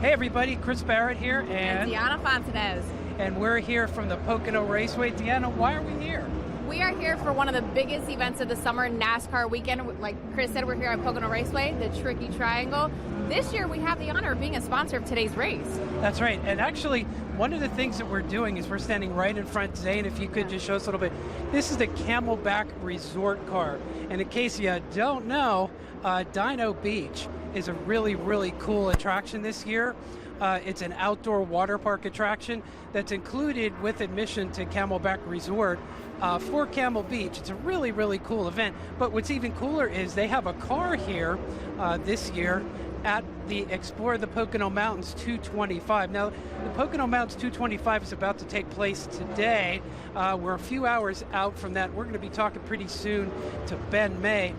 Hey everybody, Chris Barrett here, And Deanna Fontanez. and we're here from the Pocono Raceway. Deanna, why are we here? We are here for one of the biggest events of the summer, NASCAR Weekend. Like Chris said, we're here at Pocono Raceway, the Tricky Triangle. This year, we have the honor of being a sponsor of today's race. That's right, and actually, one of the things that we're doing is we're standing right in front. Zane, if you could just show us a little bit. This is the Camelback Resort Car, and in case you don't know, Dino Beach is a really, really cool attraction this year. It's an outdoor water park attraction that's included with admission to Camelback Resort for Camel Beach. It's a really, really cool event. But what's even cooler is they have a car here this year at the Explore the Pocono Mountains 225. Now, the Pocono Mountains 225 is about to take place today. We're a few hours out from that. We're going to be talking pretty soon to Ben May,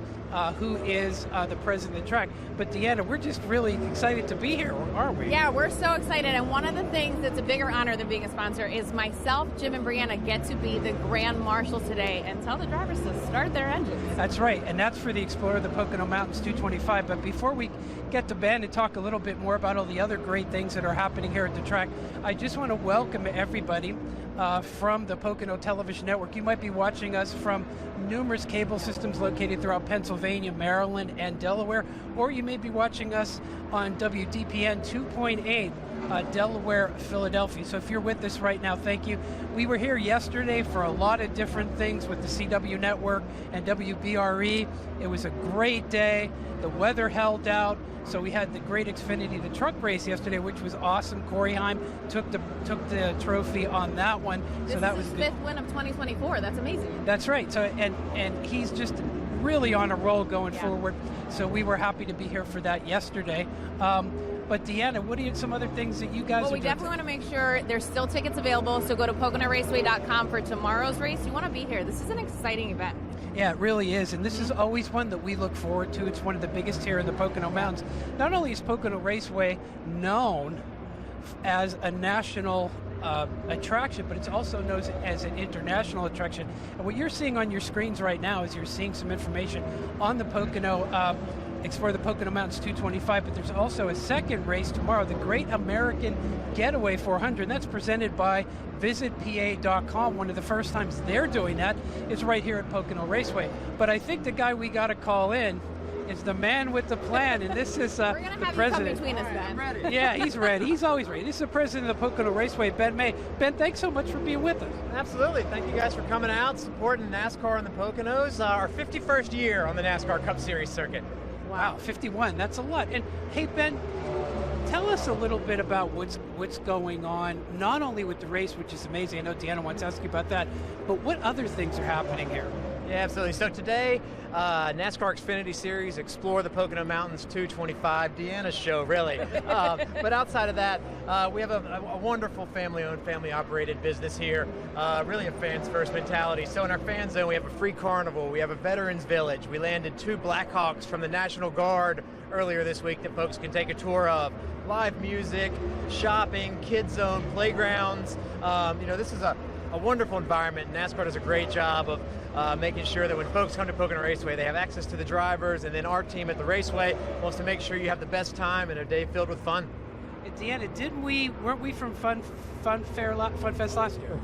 who is the president of the track. But Deanna, we're just really excited to be here, aren't we? Yeah, we're so excited. And one of the things that's a bigger honor than being a sponsor is myself, Jim, and Brianna get to be the Grand Marshals today and tell the drivers to start their engines. That's right, and that's for the Explorer of the Pocono Mountains 225. But before we get to Ben and talk a little bit more about all the other great things that are happening here at the track, I just want to welcome everybody from the Pocono Television Network. You might be watching us from numerous cable systems located throughout Pennsylvania, Maryland, and Delaware, or you may be watching us on WDPN 2.8, Delaware, Philadelphia. So if you're with us right now, thank you. We were here yesterday for a lot of different things with the CW Network and WBRE. It was a great day. The weather held out. So we had the great Xfinity, the truck race yesterday, which was awesome. Corey Heim took the trophy on that one. This is his fifth win of 2024. That's amazing. That's right. So and he's just really on a roll going forward. So we were happy to be here for that yesterday. But Deanna, what are some other things that you guys Well, we definitely want to make sure there's still tickets available, so go to PoconoRaceway.com for tomorrow's race. You want to be here. This is an exciting event. Yeah, it really is, and this is always one that we look forward to. It's one of the biggest here in the Pocono Mountains. Not only is Pocono Raceway known as a national attraction, but it's also known as an international attraction. And what you're seeing on your screens right now is you're seeing some information on the Pocono Explore the Pocono Mountains 225, but there's also a second race tomorrow, the Great American Getaway 400, and that's presented by visitpa.com. One of the first times they're doing that is right here at Pocono Raceway. But I think the guy we got to call in is the man with the plan, and this is We're gonna the have president. You come between us, Ben. Ready. Yeah, he's ready. He's always ready. This is the president of the Pocono Raceway, Ben May. Ben, thanks so much for being with us. Absolutely. Thank you guys for coming out, supporting NASCAR in the Poconos. Our 51st year on the NASCAR Cup Series circuit. Wow, 51, that's a lot. And hey, Ben, tell us a little bit about what's going on, not only with the race, which is amazing. I know Deanna wants to ask you about that, but what other things are happening here? Yeah, absolutely. So today, NASCAR Xfinity Series, Explore the Pocono Mountains 225, Deanna's show, really. But outside of that, we have a wonderful family-owned, family-operated business here, really a fans-first mentality. So in our fan zone, we have a free carnival, we have a veterans village, we landed 2 Blackhawks from the National Guard earlier this week that folks can take a tour of. Live music, shopping, kids zone, playgrounds. This is a wonderful environment. NASCAR does a great job of making sure that when folks come to Pocono Raceway, they have access to the drivers, and then our team at the Raceway wants to make sure you have the best time and a day filled with fun. Deanna, weren't we from Fun Fest last year?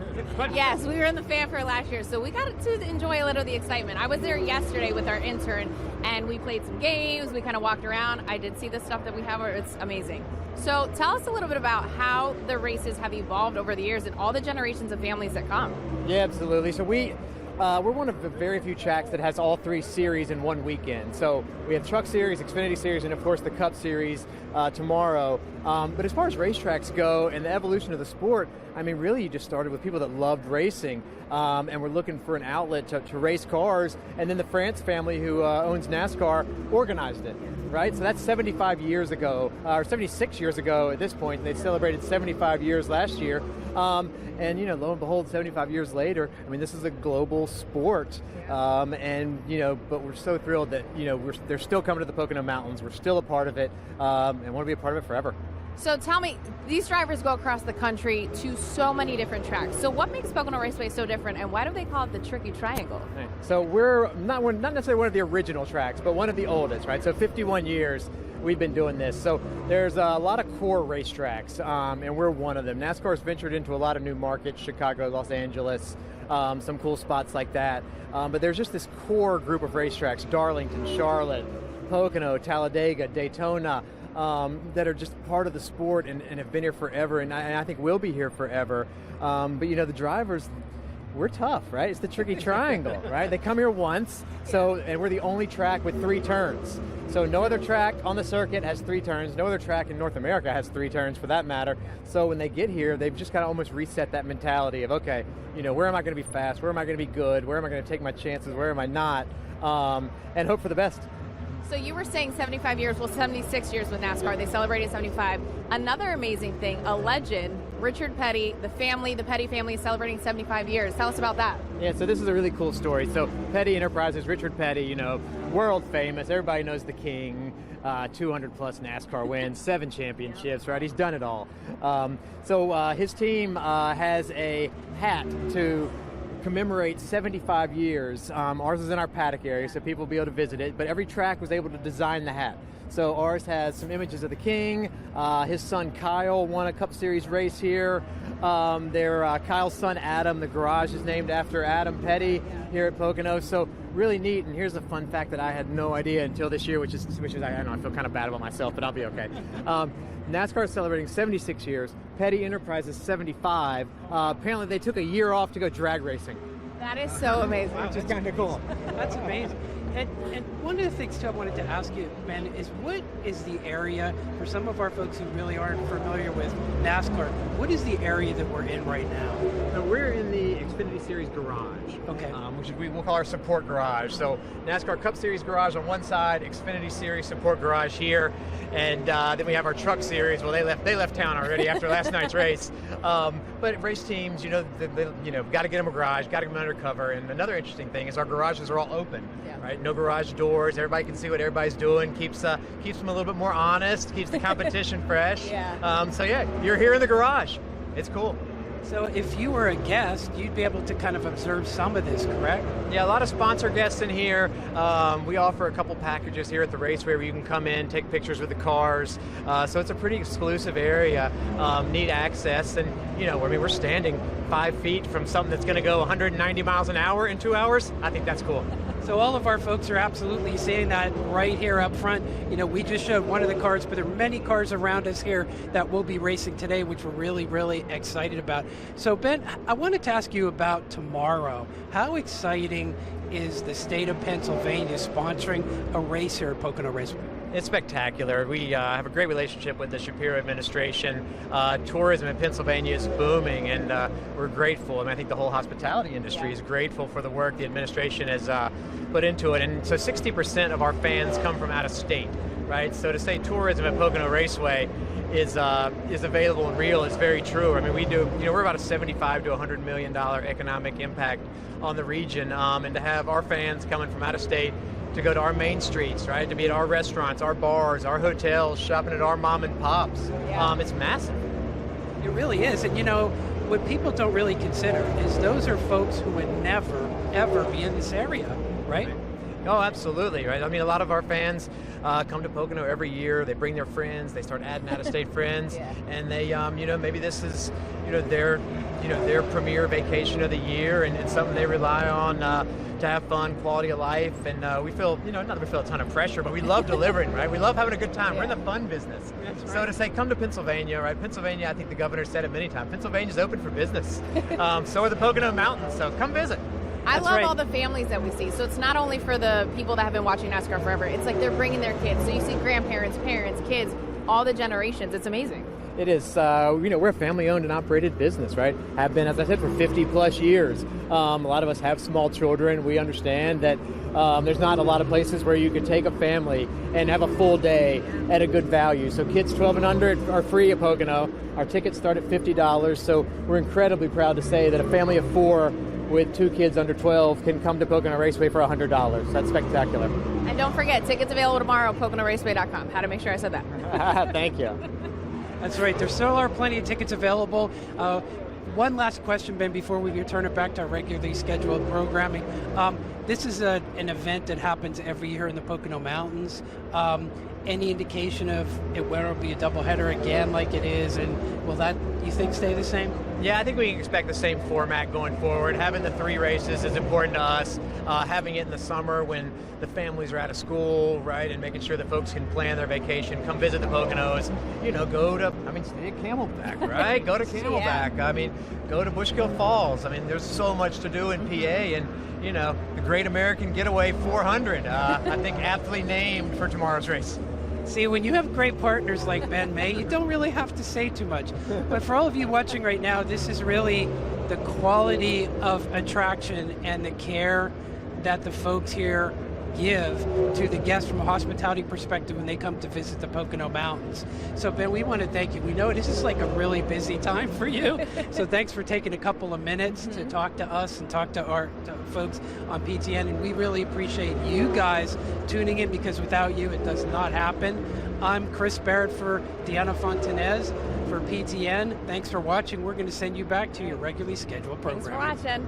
Yes, we were in the Fan Fair last year, so we got to enjoy a little of the excitement. I was there yesterday with our intern, and we played some games, we kind of walked around. I did see the stuff that we have, it's amazing. So tell us a little bit about how the races have evolved over the years and all the generations of families that come. Yeah, absolutely. So we're one of the very few tracks that has all 3 series in one weekend. So we have Truck Series, Xfinity Series, and of course the Cup Series tomorrow. But as far as racetracks go and the evolution of the sport, I mean, really you just started with people that loved racing and were looking for an outlet to race cars. And then the France family, who owns NASCAR, organized it, right? So that's 75 years ago, or 76 years ago at this point. And they celebrated 75 years last year. And, lo and behold, 75 years later, I mean, this is a global sport. But we're so thrilled that, they're still coming to the Pocono Mountains. We're still a part of it and want to be a part of it forever. So tell me, these drivers go across the country to so many different tracks. So what makes Pocono Raceway so different, and why do they call it the Tricky Triangle? So we're not necessarily one of the original tracks, but one of the oldest, right? So 51 years we've been doing this. So there's a lot of core racetracks, and we're one of them. NASCAR's ventured into a lot of new markets, Chicago, Los Angeles, some cool spots like that. But there's just this core group of racetracks, Darlington, Charlotte, Pocono, Talladega, Daytona, that are just part of the sport and have been here forever, and I think will be here forever. But the drivers, we're tough, right? It's the Tricky Triangle, right? They come here once, and we're the only track with 3 turns. So no other track on the circuit has 3 turns. No other track in North America has 3 turns, for that matter. So when they get here, they've just got to almost reset that mentality of, okay, where am I going to be fast? Where am I going to be good? Where am I going to take my chances? Where am I not? And hope for the best. So you were saying 75 years, well, 76 years with NASCAR. They celebrated 75. Another amazing thing, a legend, Richard Petty, the Petty family is celebrating 75 years. Tell us about that. Yeah, so this is a really cool story. So Petty Enterprises, Richard Petty, world famous. Everybody knows the king. 200 plus NASCAR wins, 7 championships, right? He's done it all. So his team has a hat to commemorate 75 years. Ours is in our paddock area, so people will be able to visit it, but every track was able to design the hat. So ours has some images of the king. His son Kyle won a Cup Series race here. Kyle's son Adam, the garage is named after Adam Petty here at Pocono. So really neat. And here's a fun fact that I had no idea until this year, which is I don't know, I feel kind of bad about myself, but I'll be okay. NASCAR is celebrating 76 years. Petty Enterprises 75. Apparently they took a year off to go drag racing. That is so amazing. Which is kind of cool. That's amazing. And one of the things, too, I wanted to ask you, Ben, is what is the area, for some of our folks who really aren't familiar with NASCAR, what is the area that we're in right now? So we're in the Xfinity Series garage, okay, which we'll call our support garage. So NASCAR Cup Series garage on one side, Xfinity Series support garage here, and then we have our Truck Series. Well, they left town already after last night's race. But race teams, got to get them a garage, got to get them undercover. And another interesting thing is our garages are all open, right? No garage doors. Everybody can see what everybody's doing. Keeps them a little bit more honest. Keeps the competition fresh. So you're here in the garage. It's cool. So if you were a guest, you'd be able to kind of observe some of this, correct? Yeah, a lot of sponsor guests in here. We offer a couple packages here at the Raceway where you can come in, take pictures with the cars. So it's a pretty exclusive area, neat access. And, we're standing 5 feet from something that's going to go 190 miles an hour in 2 hours. I think that's cool. So all of our folks are absolutely seeing that right here up front. We just showed one of the cars, but there are many cars around us here that will be racing today, which we're really, really excited about. So Ben, I wanted to ask you about tomorrow. How exciting is the state of Pennsylvania sponsoring a race here at Pocono Raceway? It's spectacular. We have a great relationship with the Shapiro administration. Tourism in Pennsylvania is booming, and we're grateful. I think the whole hospitality industry is grateful for the work the administration has put into it. And so 60% of our fans come from out of state, right? So to say tourism at Pocono Raceway is available and real is very true. We do, we're about a $75 to $100 million economic impact on the region, and to have our fans coming from out of state to go to our main streets, right? To be at our restaurants, our bars, our hotels, shopping at our mom and pops. It's massive. It really is. And what people don't really consider is those are folks who would never, ever be in this area, right? Oh, absolutely, right? A lot of our fans come to Pocono every year. They bring their friends. They start adding out-of-state friends, and they, maybe this is, their premier vacation of the year, and something they rely on to have fun, quality of life, and we feel, not that we feel a ton of pressure, but we love delivering, right? We love having a good time. We're in the fun business. That's right. So to say, come to Pennsylvania, right? Pennsylvania, I think the governor said it many times. Pennsylvania's open for business. So are the Pocono Mountains. So come visit. I love all the families that we see. So it's not only for the people that have been watching NASCAR forever. It's like they're bringing their kids. So you see grandparents, parents, kids, all the generations. It's amazing. It is. We're a family-owned and operated business, right? Have been, as I said, for 50-plus years. A lot of us have small children. We understand that there's not a lot of places where you could take a family and have a full day at a good value. So kids 12 and under are free at Pocono. Our tickets start at $50. So we're incredibly proud to say that a family of 4 with 2 kids under 12 can come to Pocono Raceway for $100. That's spectacular. And don't forget, tickets available tomorrow at PoconoRaceway.com. How to make sure I said that. Thank you. That's right. There still are plenty of tickets available. One last question, Ben, before we return it back to our regularly scheduled programming. This is an event that happens every year in the Pocono Mountains. Any indication of whether it'll be a doubleheader again like it is, and will that, you think, stay the same? Yeah, I think we can expect the same format going forward. Having the 3 races is important to us. Having it in the summer when the families are out of school, right, and making sure that folks can plan their vacation, come visit the Poconos, go to, stay at Camelback, right? Go to Camelback. Yeah. Go to Bushkill Falls. There's so much to do in PA, and, the Great American Getaway 400, I think aptly named for tomorrow's race. See, when you have great partners like Ben May, you don't really have to say too much. But for all of you watching right now, this is really the quality of attraction and the care that the folks here give to the guests from a hospitality perspective when they come to visit the Pocono Mountains. So Ben, we want to thank you. We know this is like a really busy time for you. So thanks for taking a couple of minutes to talk to us and talk to our folks on PTN. And we really appreciate you guys tuning in, because without you, it does not happen. I'm Chris Barrett for Deanna Fontanez for PTN. Thanks for watching. We're going to send you back to your regularly scheduled program. Thanks for watching.